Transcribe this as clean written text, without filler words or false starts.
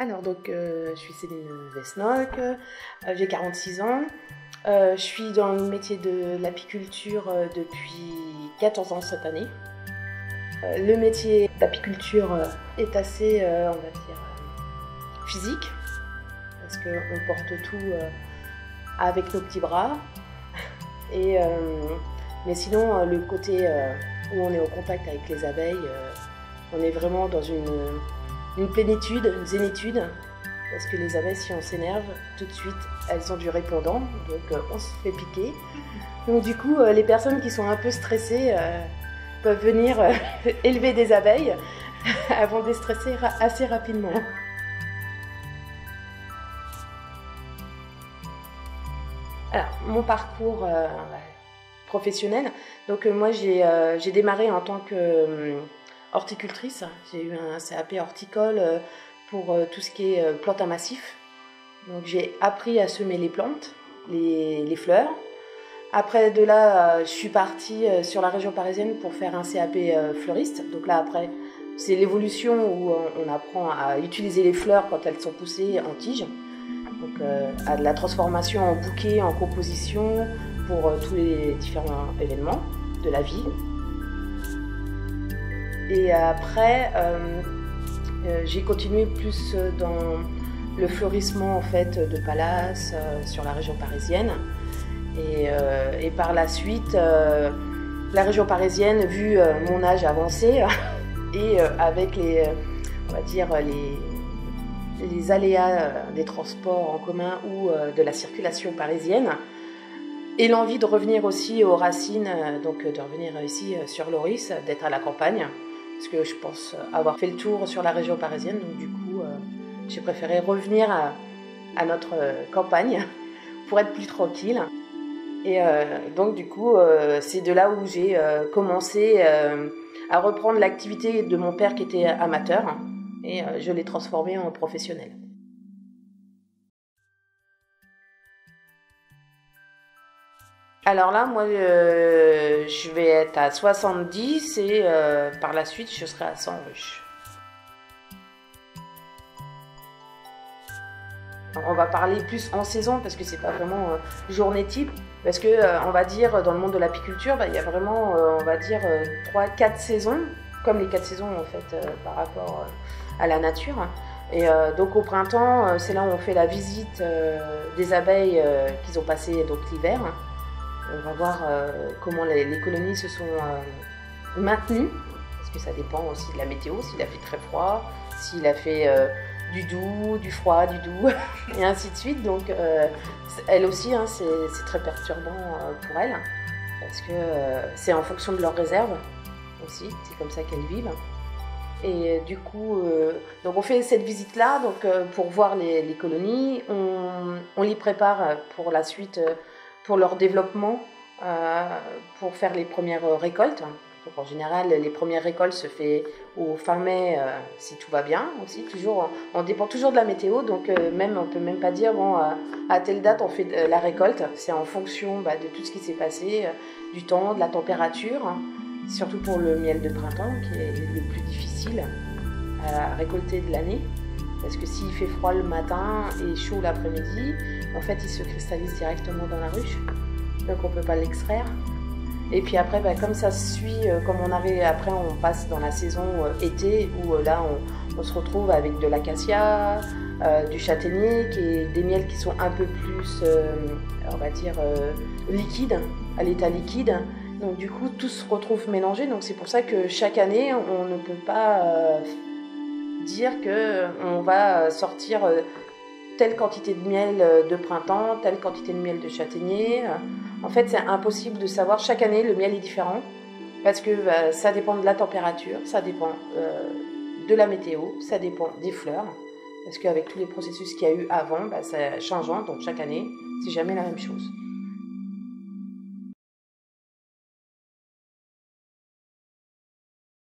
Alors je suis Céline Vesnock, j'ai 46 ans, je suis dans le métier de l'apiculture depuis 14 ans cette année. Le métier d'apiculture est assez, on va dire, physique, parce qu'on porte tout avec nos petits bras. Mais sinon, le côté où on est au contact avec les abeilles, on est vraiment dans une plénitude, une zénitude, parce que les abeilles, si on s'énerve, tout de suite, elles ont du répondant, donc on se fait piquer. Donc du coup, les personnes qui sont un peu stressées peuvent venir élever des abeilles, elles vont déstresser assez rapidement. Alors, mon parcours professionnel, donc moi j'ai démarré en tant que horticultrice. J'ai eu un CAP horticole pour tout ce qui est plantes à massif. Donc j'ai appris à semer les plantes, les fleurs. Après de là, je suis partie sur la région parisienne pour faire un CAP fleuriste. Donc là après, c'est l'évolution où on apprend à utiliser les fleurs quand elles sont poussées en tige. Donc à de la transformation en bouquet, en composition pour tous les différents événements de la vie. Et après, j'ai continué plus dans le fleurissement en fait de palaces sur la région parisienne. Et par la suite, la région parisienne, vu mon âge avancé et avec on va dire les aléas des transports en commun ou de la circulation parisienne, et l'envie de revenir aussi aux racines, donc de revenir ici sur Loris, d'être à la campagne. Parce que je pense avoir fait le tour sur la région parisienne, donc du coup, j'ai préféré revenir à notre campagne pour être plus tranquille. Et donc du coup, c'est de là où j'ai commencé à reprendre l'activité de mon père qui était amateur, et je l'ai transformé en professionnel. Alors là, moi, je vais être à 70 et par la suite, je serai à 100 ruches. On va parler plus en saison parce que c'est pas vraiment journée type. Parce que, on va dire, dans le monde de l'apiculture, il y a vraiment, on va dire, 3-4 saisons, comme les 4 saisons en fait, par rapport à la nature. Et donc au printemps, c'est là où on fait la visite des abeilles qu'ils ont passé donc l'hiver. On va voir comment les colonies se sont maintenues, parce que ça dépend aussi de la météo, s'il a fait très froid, s'il a fait du doux, du froid, du doux, et ainsi de suite. Donc elles aussi, hein, c'est très perturbant pour elles, parce que c'est en fonction de leurs réserves aussi, c'est comme ça qu'elles vivent. Et du coup, donc on fait cette visite-là donc, pour voir les colonies, on les prépare pour la suite, pour leur développement, pour faire les premières récoltes. Donc en général, les premières récoltes se font au fin mai, si tout va bien aussi. Toujours, on dépend toujours de la météo, donc même on peut même pas dire bon à telle date on fait la récolte. C'est en fonction de tout ce qui s'est passé, du temps, de la température, hein. Surtout pour le miel de printemps qui est le plus difficile à récolter de l'année. Parce que s'il fait froid le matin et chaud l'après-midi, en fait, il se cristallise directement dans la ruche. Donc, on ne peut pas l'extraire. Et puis après, comme ça se suit, comme on arrive, après, on passe dans la saison été, où là, on se retrouve avec de l'acacia, du châtaignier, des miels qui sont un peu plus, on va dire, liquides, à l'état liquide. Donc, du coup, tout se retrouve mélangé. Donc, c'est pour ça que chaque année, on ne peut pas dire qu'on va sortir telle quantité de miel de printemps, telle quantité de miel de châtaignier. En fait, c'est impossible de savoir. Chaque année, le miel est différent parce que ça dépend de la température, ça dépend de la météo, ça dépend des fleurs. Parce qu'avec tous les processus qu'il y a eu avant, c'est changeant. Donc, chaque année, c'est jamais la même chose.